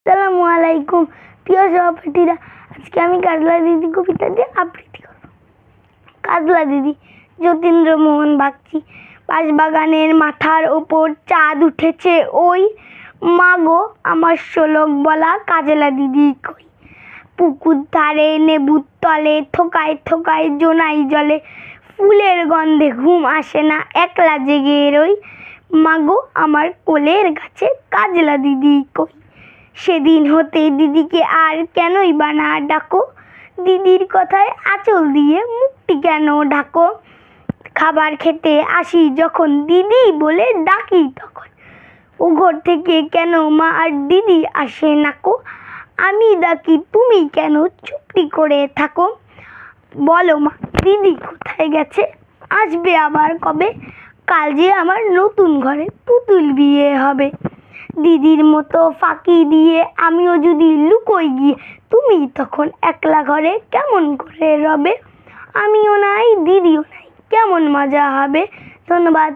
আসসালামু আলাইকুম প্রিয় সহপাঠীরা, আজকে আমি কাজলা দিদি কবিতা দিয়ে আবৃত্তি করব। কাজলা দিদি। যতীন্দ্রমোহন বাগচি। বাঁশবাগানের মাথার ওপর চাঁদ উঠেছে ওই, মাগো আমার শোলক বলা কাজলা দিদি কই। পুকুর ধারে নেবুর তলে থোকায় থোকায় জোনাই জলে, ফুলের গন্ধে ঘুম আসে না একলা জেগে রই, মাগো আমার কোলের গাছে কাজলা দিদি কই। সেদিন হতে দিদিকে আর কেনই বা না ডাকো, দিদির কথায় আঁচল দিয়ে মুখটি কেন ঢাকো। খাবার খেতে আসি যখন দিদি বলে ডাকি তখন, ও ঘর থেকে কেন মা আর দিদি আসে নাকো। আমি ডাকি তুমি কেন চুপটি করে থাকো। বলো মা দিদি কোথায় গেছে, আসবে আবার কবে। কাল যে আমার নতুন ঘরে পুতুল বিয়ে হবে। দিদির মতো ফাঁকি দিয়ে আমিও যদি লুকোই গিয়ে, তুমি তখন একলা ঘরে কেমন করে রবে। আমিও নাই দিদিও নাই, কেমন মজা হবে। ধন্যবাদ।